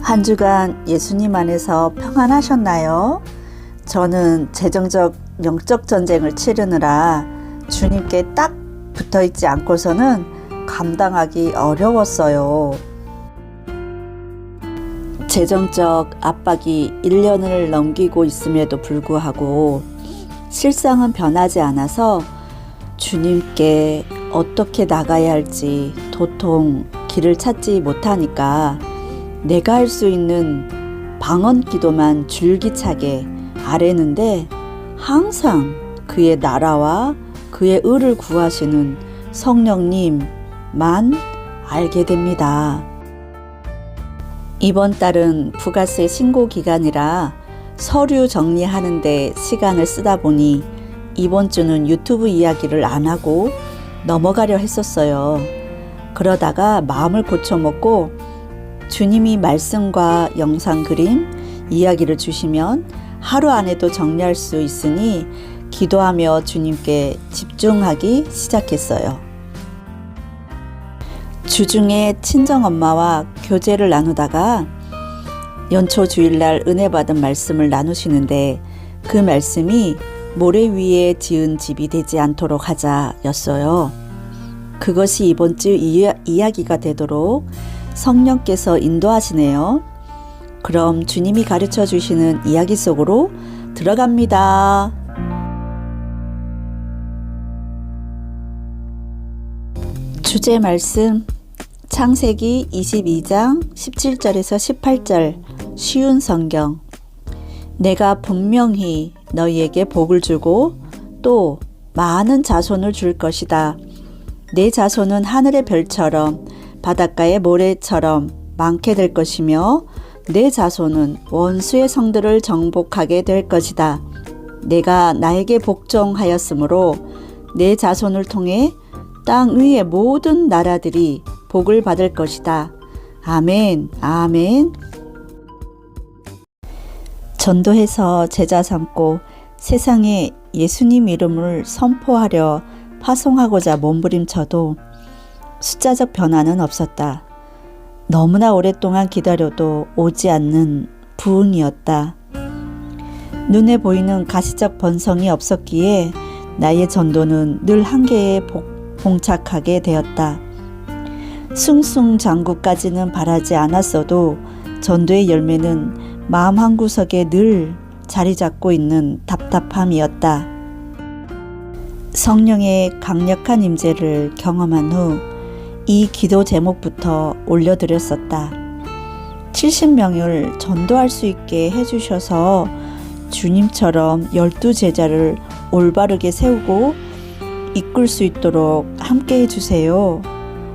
한 주간 예수님 안에서 평안하셨나요? 저는 재정적 영적 전쟁을 치르느라 주님께 딱 붙어있지 않고서는 감당하기 어려웠어요. 재정적 압박이 1년을 넘기고 있음에도 불구하고 실상은 변하지 않아서 주님께 어떻게 나가야 할지 도통 길을 찾지 못하니까 내가 할 수 있는 방언 기도만 줄기차게 아뢰는데 항상 그의 나라와 그의 의를 구하시는 성령님만 알게 됩니다. 이번 달은 부가세 신고 기간이라 서류 정리하는 데 시간을 쓰다 보니 이번 주는 유튜브 이야기를 안 하고 넘어가려 했었어요. 그러다가 마음을 고쳐먹고 주님이 말씀과 영상 그림, 이야기를 주시면 하루 안에도 정리할 수 있으니 기도하며 주님께 집중하기 시작했어요. 주중에 친정엄마와 교제를 나누다가 연초 주일날 은혜 받은 말씀을 나누시는데 그 말씀이 모래 위에 지은 집이 되지 않도록 하자였어요. 그것이 이번 주 이야기가 되도록 성령께서 인도하시네요. 그럼 주님이 가르쳐 주시는 이야기 속으로 들어갑니다. 주제 말씀 창세기 22장 17절에서 18절 쉬운 성경. 내가 분명히 너희에게 복을 주고 또 많은 자손을 줄 것이다. 내 자손은 하늘의 별처럼 바닷가의 모래처럼 많게 될 것이며 내 자손은 원수의 성들을 정복하게 될 것이다. 내가 나에게 복종하였으므로 내 자손을 통해 땅 위의 모든 나라들이 복을 받을 것이다. 아멘, 아멘. 전도해서 제자 삼고 세상에 예수님 이름을 선포하려 파송하고자 몸부림쳐도 숫자적 변화는 없었다. 너무나 오랫동안 기다려도 오지 않는 부흥이었다. 눈에 보이는 가시적 번성이 없었기에 나의 전도는 늘 한계에 봉착하게 되었다. 승승장구까지는 바라지 않았어도 전도의 열매는 마음 한구석에 늘 자리 잡고 있는 답답함이었다. 성령의 강력한 임재를 경험한 후 이 기도 제목부터 올려드렸었다. 70명을 전도할 수 있게 해주셔서 주님처럼 12제자를 올바르게 세우고 이끌 수 있도록 함께 해주세요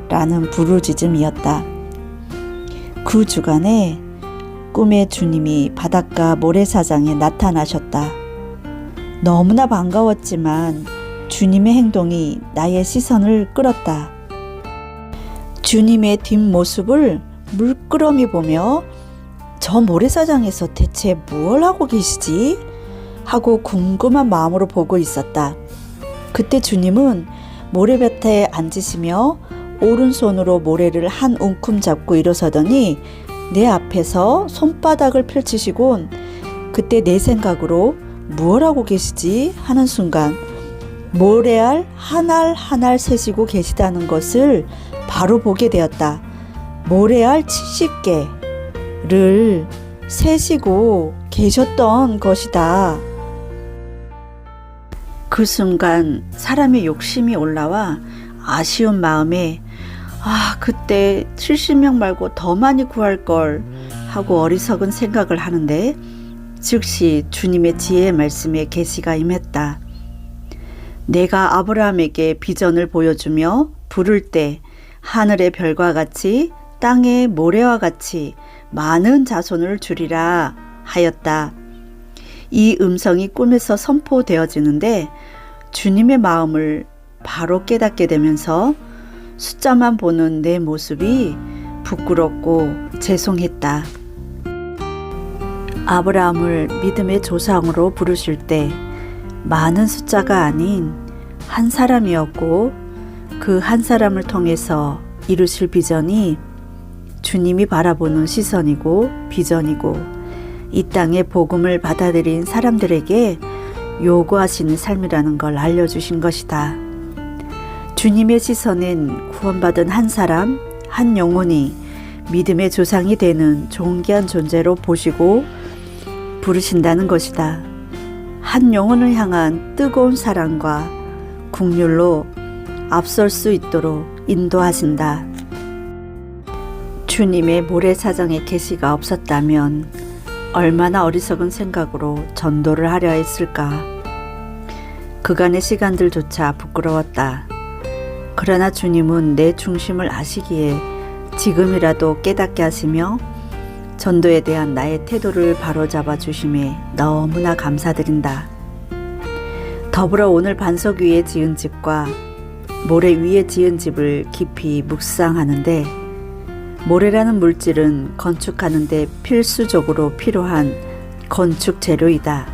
라는 부르짖음이었다. 그 주간에 꿈에 주님이 바닷가 모래사장에 나타나셨다. 너무나 반가웠지만 주님의 행동이 나의 시선을 끌었다. 주님의 뒷모습을 물끄러미 보며 저 모래사장에서 대체 뭘 하고 계시지? 하고 궁금한 마음으로 보고 있었다. 그때 주님은 모래밭에 앉으시며 오른손으로 모래를 한 움큼 잡고 일어서더니 내 앞에서 손바닥을 펼치시곤 그때 내 생각으로 무엇 하고 계시지? 하는 순간 모래알 한 알 한 알 세시고 계시다는 것을 바로 보게 되었다. 모래알 70개를 세시고 계셨던 것이다. 그 순간 사람의 욕심이 올라와 아쉬운 마음에 그때 70명 말고 더 많이 구할 걸 하고 어리석은 생각을 하는데 즉시 주님의 지혜의 말씀에 계시가 임했다. 내가 아브라함에게 비전을 보여주며 부를 때 하늘의 별과 같이 땅의 모래와 같이 많은 자손을 주리라 하였다. 이 음성이 꿈에서 선포되어지는데 주님의 마음을 바로 깨닫게 되면서 숫자만 보는 내 모습이 부끄럽고 죄송했다. 아브라함을 믿음의 조상으로 부르실 때 많은 숫자가 아닌 한 사람이었고 그 한 사람을 통해서 이루실 비전이 주님이 바라보는 시선이고 비전이고 이 땅의 복음을 받아들인 사람들에게 요구하시는 삶이라는 걸 알려주신 것이다. 주님의 시선엔 구원받은 한 사람, 한 영혼이 믿음의 조상이 되는 존귀한 존재로 보시고 부르신다는 것이다. 한 영혼을 향한 뜨거운 사랑과 국률로 앞설 수 있도록 인도하신다. 주님의 모래사장에 계시가 없었다면 얼마나 어리석은 생각으로 전도를 하려 했을까. 그간의 시간들조차 부끄러웠다. 그러나 주님은 내 중심을 아시기에 지금이라도 깨닫게 하시며 전도에 대한 나의 태도를 바로잡아 주심에 너무나 감사드린다. 더불어 오늘 반석 위에 지은 집과 모래 위에 지은 집을 깊이 묵상하는데 모래라는 물질은 건축하는 데 필수적으로 필요한 건축 재료이다.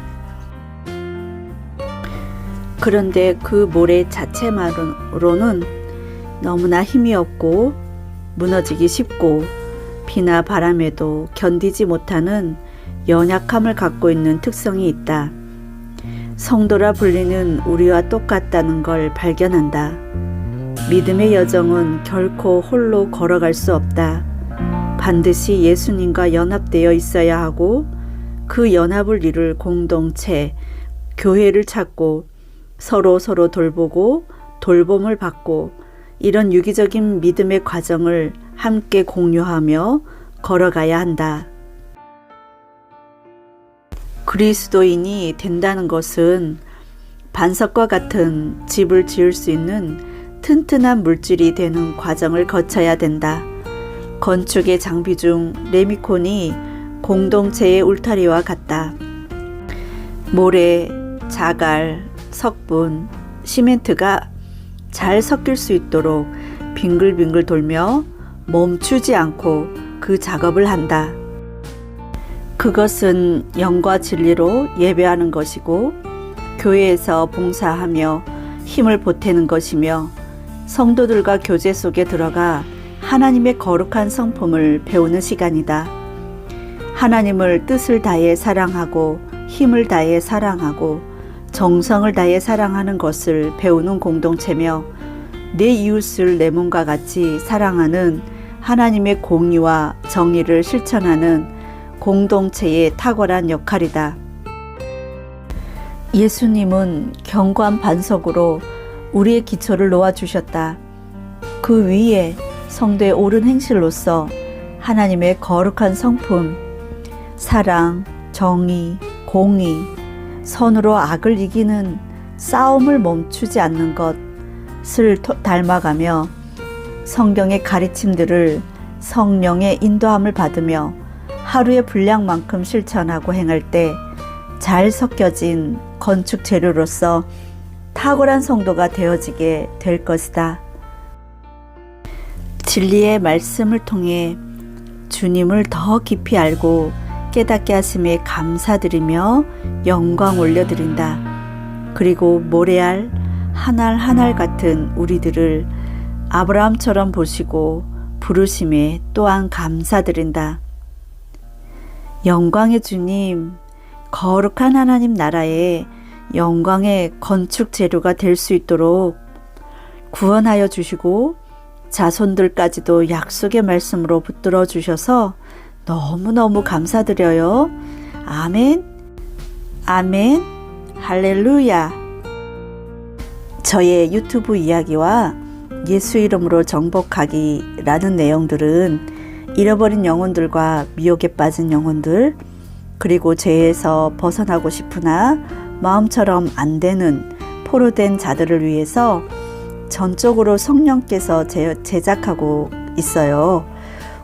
그런데 그 모래 자체만으로는 너무나 힘이 없고 무너지기 쉽고 비나 바람에도 견디지 못하는 연약함을 갖고 있는 특성이 있다. 성도라 불리는 우리와 똑같다는 걸 발견한다. 믿음의 여정은 결코 홀로 걸어갈 수 없다. 반드시 예수님과 연합되어 있어야 하고 그 연합을 이룰 공동체, 교회를 찾고 서로 돌보고 돌봄을 받고 이런 유기적인 믿음의 과정을 함께 공유하며 걸어가야 한다. 그리스도인이 된다는 것은 반석과 같은 집을 지을 수 있는 튼튼한 물질이 되는 과정을 거쳐야 된다. 건축의 장비 중 레미콘이 공동체의 울타리와 같다. 모래, 자갈, 석분, 시멘트가 잘 섞일 수 있도록 빙글빙글 돌며 멈추지 않고 그 작업을 한다. 그것은 영과 진리로 예배하는 것이고 교회에서 봉사하며 힘을 보태는 것이며 성도들과 교제 속에 들어가 하나님의 거룩한 성품을 배우는 시간이다. 하나님을 뜻을 다해 사랑하고 힘을 다해 사랑하고 정성을 다해 사랑하는 것을 배우는 공동체며 내 이웃을 내 몸과 같이 사랑하는 하나님의 공의와 정의를 실천하는 공동체의 탁월한 역할이다. 예수님은 견고한 반석으로 우리의 기초를 놓아주셨다. 그 위에 성도의 옳은 행실로서 하나님의 거룩한 성품, 사랑, 정의, 공의, 선으로 악을 이기는 싸움을 멈추지 않는 것을 닮아가며 성경의 가르침들을 성령의 인도함을 받으며 하루의 분량만큼 실천하고 행할 때 잘 섞여진 건축 재료로서 탁월한 성도가 되어지게 될 것이다. 진리의 말씀을 통해 주님을 더 깊이 알고 깨닫게 하심에 감사드리며 영광 올려드린다. 그리고 모래알 한 알 한 알 같은 우리들을 아브라함처럼 보시고 부르심에 또한 감사드린다. 영광의 주님, 거룩한 하나님 나라의 영광의 건축 재료가 될 수 있도록 구원하여 주시고 자손들까지도 약속의 말씀으로 붙들어 주셔서 너무너무 감사드려요. 아멘, 아멘, 할렐루야. 저의 유튜브 이야기와 예수 이름으로 정복하기라는 내용들은 잃어버린 영혼들과 미혹에 빠진 영혼들, 그리고 죄에서 벗어나고 싶으나 마음처럼 안 되는 포로된 자들을 위해서 전적으로 성령께서 제작하고 있어요.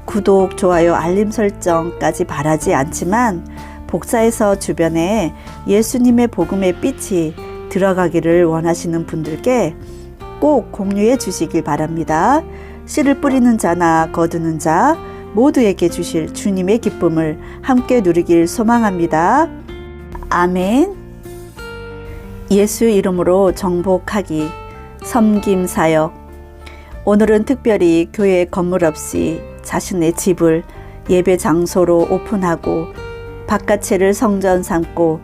구독, 좋아요, 알림 설정까지 바라지 않지만 복사해서 주변에 예수님의 복음의 빛이 들어가기를 원하시는 분들께 꼭 공유해 주시길 바랍니다. 씨를 뿌리는 자나 거두는 자 모두에게 주실 주님의 기쁨을 함께 누리길 소망합니다. 아멘. 예수 이름으로 정복하기 섬김 사역. 오늘은 특별히 교회 건물 없이 자신의 집을 예배 장소로 오픈하고 바깥채를 성전 삼고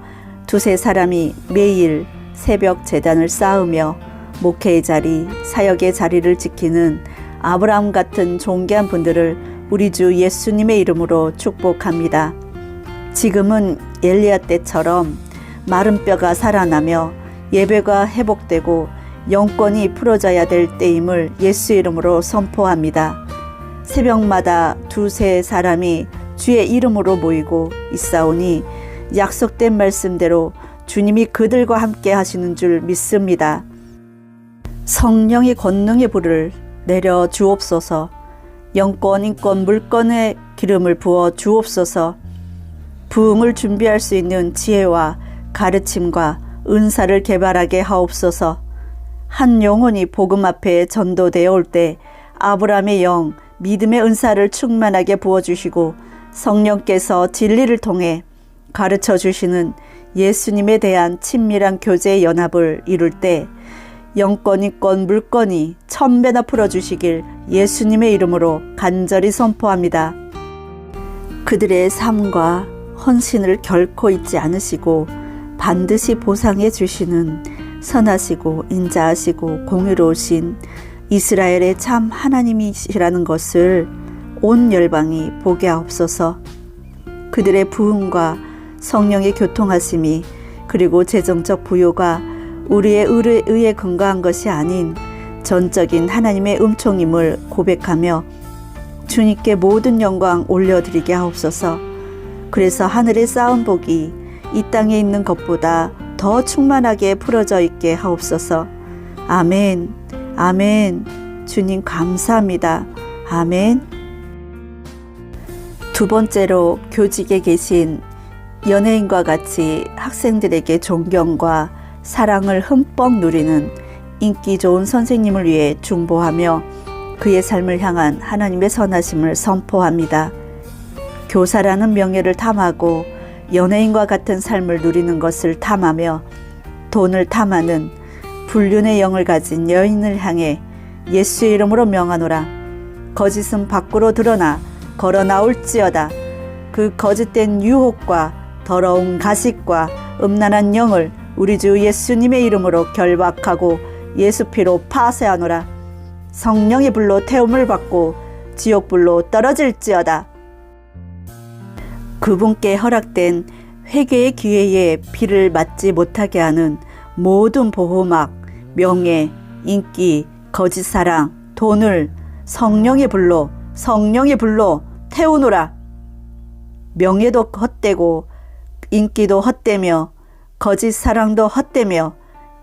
두세 사람이 매일 새벽 제단을 쌓으며 목회의 자리, 사역의 자리를 지키는 아브라함 같은 존귀한 분들을 우리 주 예수님의 이름으로 축복합니다. 지금은 엘리야 때처럼 마른 뼈가 살아나며 예배가 회복되고 영권이 풀어져야 될 때임을 예수 이름으로 선포합니다. 새벽마다 두세 사람이 주의 이름으로 모이고 있사오니 약속된 말씀대로 주님이 그들과 함께 하시는 줄 믿습니다. 성령의 권능의 불을 내려 주옵소서. 영권, 인권, 물권의 기름을 부어 주옵소서. 부흥을 준비할 수 있는 지혜와 가르침과 은사를 개발하게 하옵소서. 한 영혼이 복음 앞에 전도되어 올 때 아브라함의 영, 믿음의 은사를 충만하게 부어주시고 성령께서 진리를 통해 가르쳐 주시는 예수님에 대한 친밀한 교제의 연합을 이룰 때 영권, 인권, 물권이 1000배나 풀어주시길 예수님의 이름으로 간절히 선포합니다. 그들의 삶과 헌신을 결코 잊지 않으시고 반드시 보상해 주시는 선하시고 인자하시고 공의로우신 이스라엘의 참 하나님이시라는 것을 온 열방이 보게 하옵소서. 그들의 부흥과 성령의 교통하심이 그리고 재정적 부요가 우리의 의에 의해 근거한 것이 아닌 전적인 하나님의 음총임을 고백하며 주님께 모든 영광 올려드리게 하옵소서. 그래서 하늘에 쌓은 복이 이 땅에 있는 것보다 더 충만하게 풀어져 있게 하옵소서. 아멘. 아멘. 주님 감사합니다. 아멘. 두 번째로 교직에 계신 연예인과 같이 학생들에게 존경과 사랑을 흠뻑 누리는 인기 좋은 선생님을 위해 중보하며 그의 삶을 향한 하나님의 선하심을 선포합니다. 교사라는 명예를 탐하고 연예인과 같은 삶을 누리는 것을 탐하며 돈을 탐하는 불륜의 영을 가진 여인을 향해 예수의 이름으로 명하노라. 거짓은 밖으로 드러나 걸어 나올지어다. 그 거짓된 유혹과 더러운 가식과 음란한 영을 우리 주 예수님의 이름으로 결박하고 예수 피로 파쇄하노라. 성령의 불로 태움을 받고 지옥불로 떨어질지어다. 그분께 허락된 회개의 기회에 피를 맞지 못하게 하는 모든 보호막, 명예, 인기, 거짓 사랑, 돈을 성령의 불로 태우노라. 명예도 헛되고 인기도 헛되며 거짓 사랑도 헛되며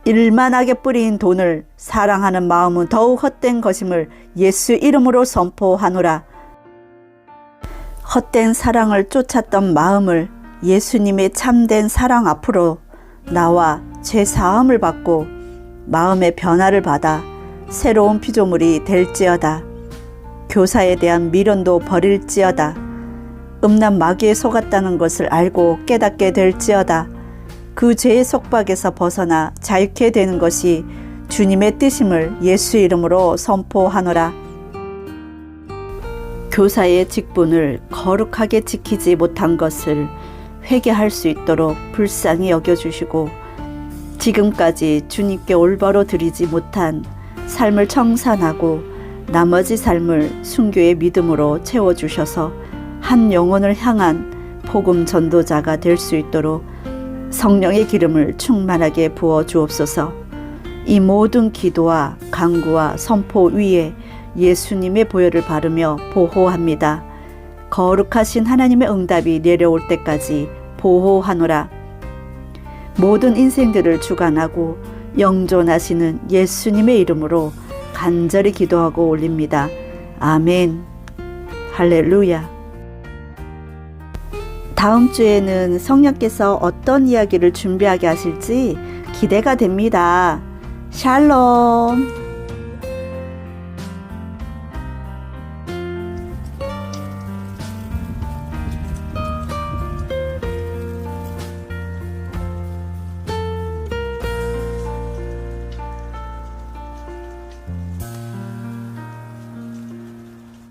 일만하게 뿌린 돈을 사랑하는 마음은 더욱 헛된 것임을 예수 이름으로 선포하노라. 헛된 사랑을 쫓았던 마음을 예수님의 참된 사랑 앞으로 나와 죄 사함을 받고 마음의 변화를 받아 새로운 피조물이 될지어다. 교사에 대한 미련도 버릴지어다. 음란 마귀에 속았다는 것을 알고 깨닫게 될지어다. 그 죄의 속박에서 벗어나 자유케 되는 것이 주님의 뜻임을 예수 이름으로 선포하노라. 교사의 직분을 거룩하게 지키지 못한 것을 회개할 수 있도록 불쌍히 여겨주시고 지금까지 주님께 올바로 드리지 못한 삶을 청산하고 나머지 삶을 순교의 믿음으로 채워주셔서 한 영혼을 향한 복음 전도자가 될 수 있도록 성령의 기름을 충만하게 부어 주옵소서. 이 모든 기도와 간구와 선포 위에 예수님의 보혈을 바르며 보호합니다. 거룩하신 하나님의 응답이 내려올 때까지 보호하노라. 모든 인생들을 주관하고 영존하시는 예수님의 이름으로 간절히 기도하고 올립니다. 아멘. 할렐루야. 다음 주에는 성령께서 어떤 이야기를 준비하게 하실지 기대가 됩니다. 샬롬.